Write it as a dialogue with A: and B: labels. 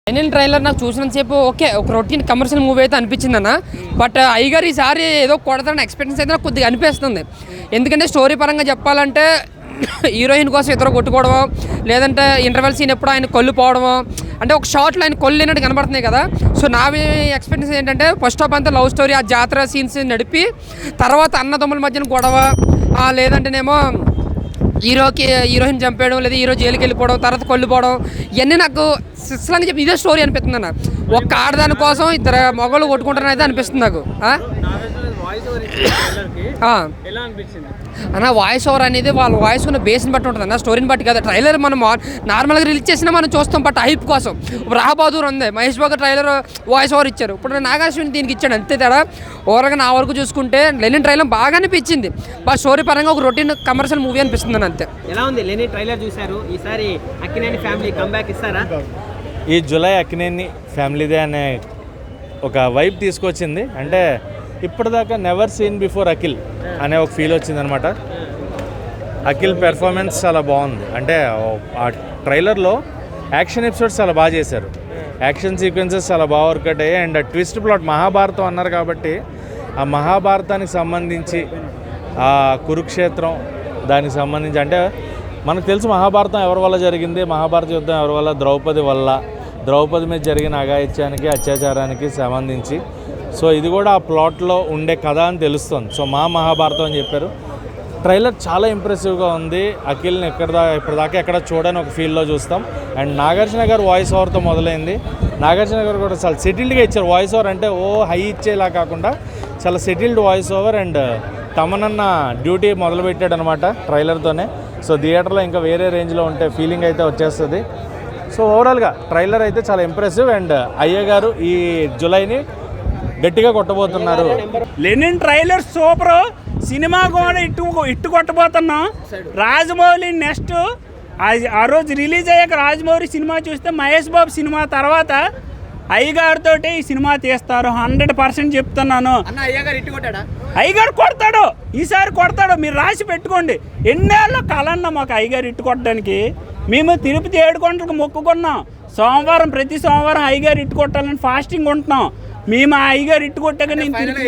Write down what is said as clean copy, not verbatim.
A: Final trailer నాకు చూసినంతసేపు okay ఒక routine commercial movie అయితే అనిపించింది అన్న. బట్ అయ్యగారు ఈసారి ఏదో కొడతారని ఎక్స్పెక్టెన్స్ అయితే నాకు కొద్దిగా అనిపిస్తుంది. ఎందుకంటే స్టోరీ పరంగా చెప్పాలంటే హీరోయిన్ కోసం ఇద్దరు కొట్టుకోవడమో లేదంటే ఇంటర్వెల్ సీన్ ఎప్పుడు ఆయన కొల్లు పోవడమో అంటే ఒక షార్ట్లో ఆయన కొల్లు లేనట్టు కనబడుతున్నాయి కదా. సో నా ఎక్స్పెక్టెన్స్ ఏంటంటే ఫస్ట్ ఆఫ్ అంతా లవ్ స్టోరీ ఆ జాతర సీన్స్ నడిపి తర్వాత అన్నదమ్ముల మధ్యన గొడవ లేదంటేనేమో హీరోయిన్ చంపేయడం లేదా హీరో జైలుకి వెళ్ళిపోవడం తర్వాత కొల్లిపోవడం ఇవన్నీ నాకు సిస్లంగా చెప్పి ఇదే స్టోరీ అనిపిస్తుంది అన్న. ఒక్క ఆడదాని కోసం ఇద్దరు మొగలు కొట్టుకుంటారని అయితే అనిపిస్తుంది నాకు. అన్న వాయిస్ ఓవర్ అనేది వాళ్ళ వాయిస్ ఉన్న బేస్ని బట్టి ఉంటుంది అన్న, స్టోరీని బట్టి కదా. ట్రైలర్ మనం నార్మల్గా రిలీజ్ చేసినా మనం చూస్తాం, బట్ హైప్ కోసం. ఇప్పుడు రాబోదూర్ ఉంది, Mahesh Babu trailer voice over ఇచ్చారు, ఇప్పుడు నాగార్జున దీనికి ఇచ్చాడు, అంతే తేడా. ఓవరాల్గా నా వరకు చూసుకుంటే లెనిన్ ట్రైలర్ బాగా అనిపించింది, బట్ స్టోరీ పరంగా ఒక రొటీన్ కమర్షియల్ మూవీ అనిపిస్తుంది అని అంతే.
B: ఎలా ఉంది లెనిన్ ట్రైలర్ చూశారు? ఈసారి అక్కినేని ఫ్యామిలీ కంబ్యాక్ ఇస్తారా?
C: ఈ జూలై అక్కినేని ఫ్యామిలీదే అనే ఒక వైబ్ తీసుకొచ్చింది. అంటే ఇప్పటిదాకా నెవర్ సీన్ బిఫోర్ అఖిల్ అనే ఒక ఫీల్ వచ్చిందనమాట. అఖిల్ పెర్ఫార్మెన్స్ చాలా బాగుంది. అంటే ఆ ట్రైలర్లో యాక్షన్ ఎపిసోడ్స్ చాలా బాగా చేశారు, యాక్షన్ సీక్వెన్సెస్ చాలా బాగా వర్కౌట్ అయ్యాయి. అండ్ ట్విస్ట్ ప్లాట్ మహాభారతం అన్నారు కాబట్టి ఆ మహాభారతానికి సంబంధించి ఆ కురుక్షేత్రం దానికి సంబంధించి అంటే మనకు తెలుసు మహాభారతం ఎవరి వల్ల జరిగింది, మహాభారత యుద్ధం ఎవరి వల్ల, ద్రౌపది వల్ల. ద్రౌపది మీద జరిగిన అఘాయిత్యానికి అత్యాచారానికి సంబంధించి. సో ఇది కూడా ఆ ప్లాట్లో ఉండే కథ అని తెలుస్తుంది. సో మహాభారతం అని చెప్పారు. ట్రైలర్ చాలా ఇంప్రెసివ్గా ఉంది. అఖిల్ని ఇప్పటిదాకా ఎక్కడ చూడని ఒక ఫీల్లో చూస్తాం. అండ్ నాగార్జున గారు వాయిస్ ఓవర్తో మొదలైంది. నాగార్జున గారు కూడా చాలా సెటిల్డ్గా ఇచ్చారు వాయిస్ ఓవర్. అంటే హై ఇచ్చేలా కాకుండా చాలా సెటిల్డ్ వాయిస్ ఓవర్. అండ్ తమనన్న డ్యూటీ మొదలుపెట్టాడు అనమాట ట్రైలర్తోనే. సో థియేటర్లో ఇంకా వేరే రేంజ్లో ఉంటే ఫీలింగ్ అయితే వచ్చేస్తుంది. సో ఓవరాల్గా ట్రైలర్ అయితే చాలా ఇంప్రెసివ్. అండ్ అయ్య గారు ఈ జూలైని గట్టిగా కొట్టబోతున్నారు.
D: లెనిన్ ట్రైలర్ సూపర్, సినిమా కూడా ఇట్టు కొట్టబోతున్నాం. రాజమౌళి నెక్స్ట్ ఆ రోజు రిలీజ్ అయ్యాక రాజమౌళి సినిమా చూస్తే మహేష్ బాబు సినిమా తర్వాత అయ్యగారితో ఈ సినిమా తీస్తారు 100% చెప్తున్నాను. అయ్యగారు కొడతాడు, ఈసారి కొడతాడు, మీరు రాసి పెట్టుకోండి. ఎన్నేళ్ళ కలన్నా మాకు అయ్యగారు ఇట్టు కొట్టడానికి. మేము తిరుపతి 7 గంటలకు మొక్కుకున్నాం. ప్రతి సోమవారం అయ్యగారు ఇట్టు కొట్టాలని ఫాస్టింగ్ ఉంటున్నాం. మేము ఆ అయ్యగారు ఇట్టు కొట్టాక నేను తిరిగి